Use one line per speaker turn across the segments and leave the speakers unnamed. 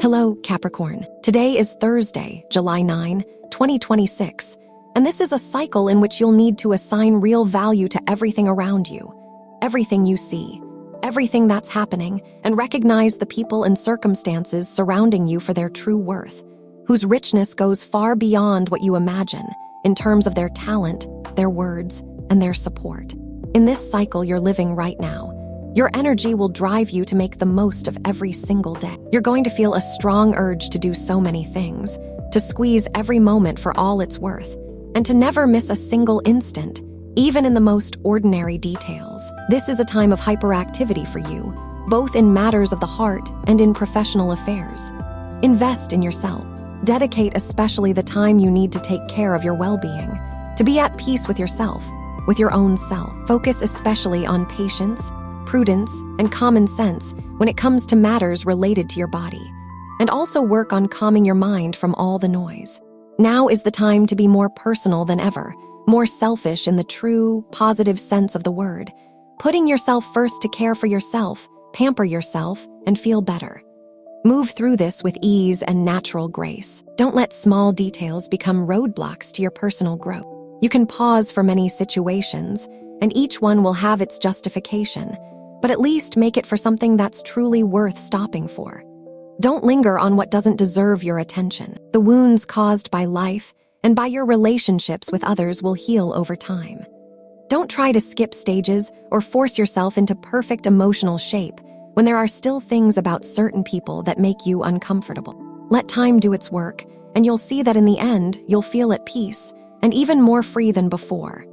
Hello, Capricorn. Today is Thursday, July 9, 2026, and this is a cycle in which you'll need to assign real value to everything around you, everything you see, everything that's happening, and recognize the people and circumstances surrounding you for their true worth, whose richness goes far beyond what you imagine in terms of their talent, their words, and their support. In this cycle you're living right now, your energy will drive you to make the most of every single day. You're going to feel a strong urge to do so many things, to squeeze every moment for all it's worth, and to never miss a single instant, even in the most ordinary details. This is a time of hyperactivity for you, both in matters of the heart and in professional affairs. Invest in yourself. Dedicate especially the time you need to take care of your well-being, to be at peace with yourself, with your own self. Focus especially on patience, prudence, and common sense when it comes to matters related to your body, and also work on calming your mind from all the noise. Now is the time to be more personal than ever, more selfish in the true, positive sense of the word, putting yourself first to care for yourself, pamper yourself, and feel better. Move through this with ease and natural grace. Don't let small details become roadblocks to your personal growth. You can pause for many situations, and each one will have its justification, but at least make it for something that's truly worth stopping for. Don't linger on what doesn't deserve your attention. The wounds caused by life and by your relationships with others will heal over time. Don't try to skip stages or force yourself into perfect emotional shape when there are still things about certain people that make you uncomfortable. Let time do its work, and you'll see that in the end, you'll feel at peace and even more free than before.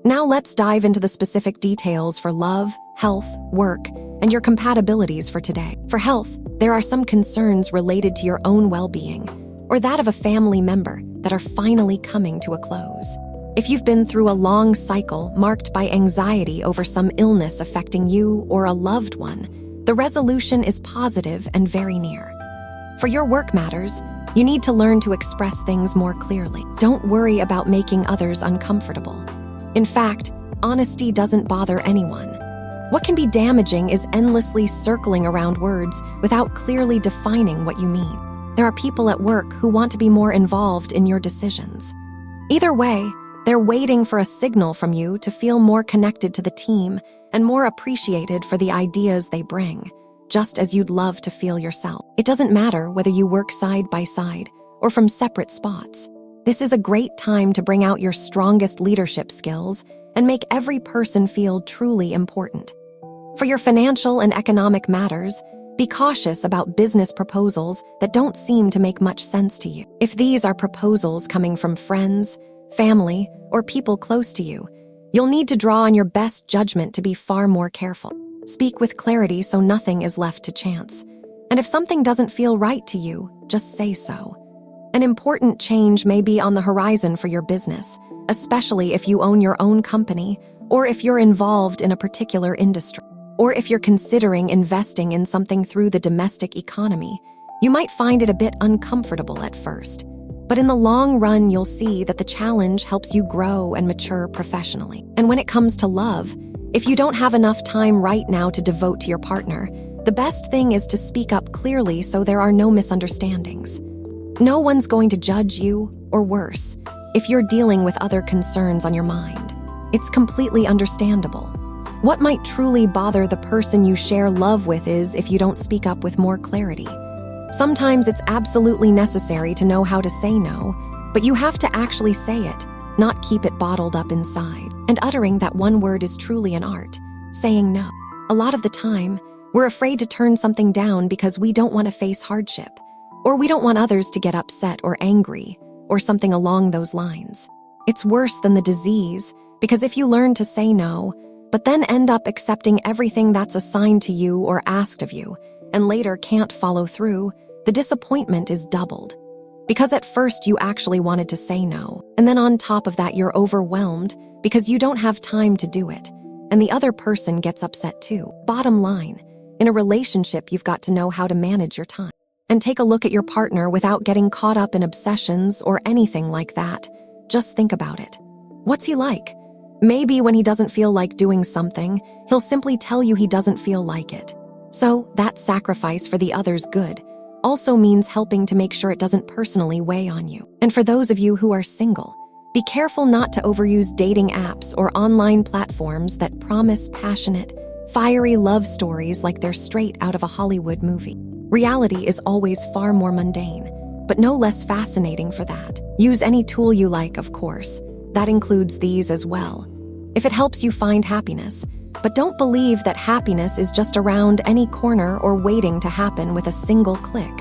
Now let's dive into the specific details for love, health, work, and your compatibilities for today. For health, there are some concerns related to your own well-being or that of a family member that are finally coming to a close. If you've been through a long cycle marked by anxiety over some illness affecting you or a loved one, the resolution is positive and very near. For your work matters, you need to learn to express things more clearly. Don't worry about making others uncomfortable. In fact, honesty doesn't bother anyone. What can be damaging is endlessly circling around words without clearly defining what you mean. There are people at work who want to be more involved in your decisions. Either way, they're waiting for a signal from you to feel more connected to the team and more appreciated for the ideas they bring, just as you'd love to feel yourself. It doesn't matter whether you work side by side or from separate spots. This is a great time to bring out your strongest leadership skills and make every person feel truly important. For your financial and economic matters, be cautious about business proposals that don't seem to make much sense to you. If these are proposals coming from friends, family, or people close to you, you'll need to draw on your best judgment to be far more careful. Speak with clarity so nothing is left to chance. And if something doesn't feel right to you, just say so. An important change may be on the horizon for your business, especially if you own your own company or if you're involved in a particular industry. Or if you're considering investing in something through the domestic economy, you might find it a bit uncomfortable at first. But in the long run, you'll see that the challenge helps you grow and mature professionally. And when it comes to love, if you don't have enough time right now to devote to your partner, the best thing is to speak up clearly so there are no misunderstandings. No one's going to judge you, or worse, if you're dealing with other concerns on your mind. It's completely understandable. What might truly bother the person you share love with is if you don't speak up with more clarity. Sometimes it's absolutely necessary to know how to say no, but you have to actually say it, not keep it bottled up inside. And uttering that one word is truly an art, saying no. A lot of the time, we're afraid to turn something down because we don't want to face hardship, or we don't want others to get upset or angry, or something along those lines. It's worse than the disease, because if you learn to say no, but then end up accepting everything that's assigned to you or asked of you, and later can't follow through, the disappointment is doubled. Because at first you actually wanted to say no, and then on top of that you're overwhelmed because you don't have time to do it, and the other person gets upset too. Bottom line, in a relationship you've got to know how to manage your time. And take a look at your partner without getting caught up in obsessions or anything like that. Just think about it. What's he like? Maybe when he doesn't feel like doing something, he'll simply tell you he doesn't feel like it. So, that sacrifice for the other's good, also means helping to make sure it doesn't personally weigh on you. And for those of you who are single, be careful not to overuse dating apps or online platforms that promise passionate, fiery love stories like they're straight out of a Hollywood movie. Reality is always far more mundane, but no less fascinating for that. Use any tool you like, of course. That includes these as well, if it helps you find happiness. But don't believe that happiness is just around any corner or waiting to happen with a single click,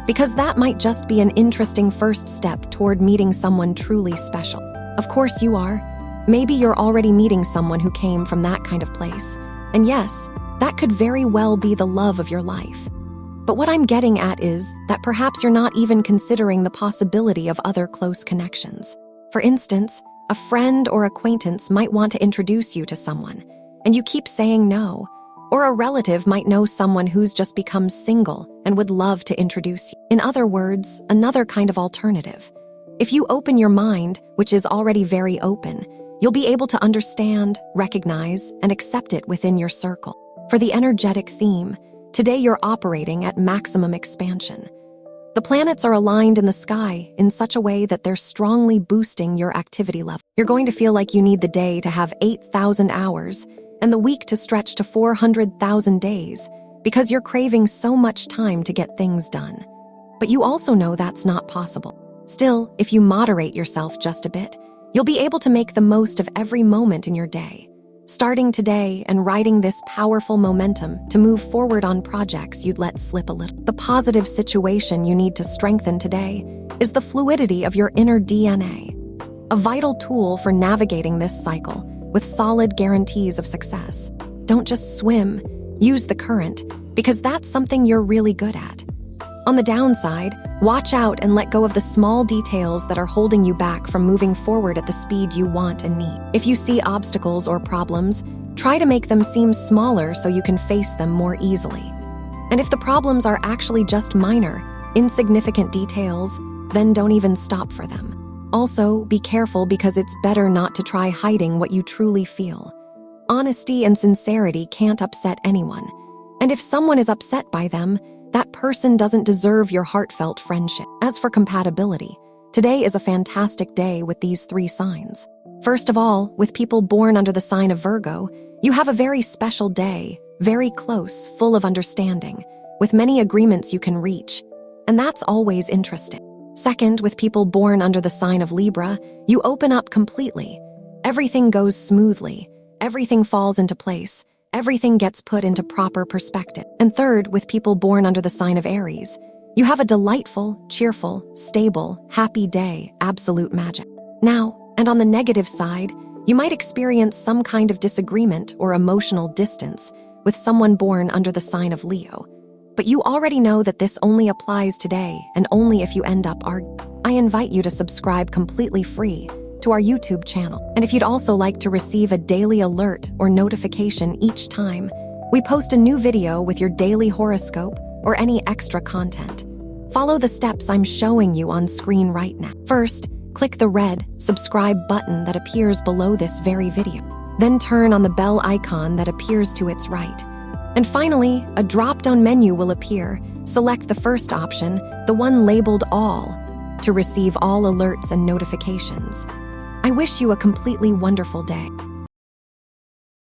because that might just be an interesting first step toward meeting someone truly special. Of course you are. Maybe you're already meeting someone who came from that kind of place. And yes, that could very well be the love of your life. But what I'm getting at is that perhaps you're not even considering the possibility of other close connections. For instance, a friend or acquaintance might want to introduce you to someone, and you keep saying no. Or a relative might know someone who's just become single and would love to introduce you. In other words, another kind of alternative. If you open your mind, which is already very open, you'll be able to understand, recognize, and accept it within your circle. For the energetic theme, today you're operating at maximum expansion. The planets are aligned in the sky in such a way that they're strongly boosting your activity level. You're going to feel like you need the day to have 8,000 hours and the week to stretch to 400,000 days because you're craving so much time to get things done. But you also know that's not possible. Still, if you moderate yourself just a bit, you'll be able to make the most of every moment in your day, starting today and riding this powerful momentum to move forward on projects you'd let slip a little. The positive situation you need to strengthen today is the fluidity of your inner DNA, a vital tool for navigating this cycle with solid guarantees of success. Don't just swim, use the current, because that's something you're really good at. On the downside, watch out and let go of the small details that are holding you back from moving forward at the speed you want and need. If you see obstacles or problems, try to make them seem smaller so you can face them more easily. And if the problems are actually just minor, insignificant details, then don't even stop for them. Also, be careful because it's better not to try hiding what you truly feel. Honesty and sincerity can't upset anyone. And if someone is upset by them, that person doesn't deserve your heartfelt friendship. As for compatibility, today is a fantastic day with these 3 signs. First of all, with people born under the sign of Virgo, you have a very special day, very close, full of understanding, with many agreements you can reach. And that's always interesting. Second, with people born under the sign of Libra, you open up completely. Everything goes smoothly. Everything falls into place. Everything gets put into proper perspective. And third, with people born under the sign of Aries, you have a delightful, cheerful, stable, happy day, absolute magic. Now, and on the negative side, you might experience some kind of disagreement or emotional distance with someone born under the sign of Leo. But you already know that this only applies today and only if you end up arguing. I invite you to subscribe completely free to our YouTube channel. And if you'd also like to receive a daily alert or notification each time we post a new video with your daily horoscope or any extra content, follow the steps I'm showing you on screen right now. First, click the red subscribe button that appears below this very video. Then turn on the bell icon that appears to its right. And finally, a drop-down menu will appear. Select the first option, the one labeled All, to receive all alerts and notifications. I wish you a completely wonderful day.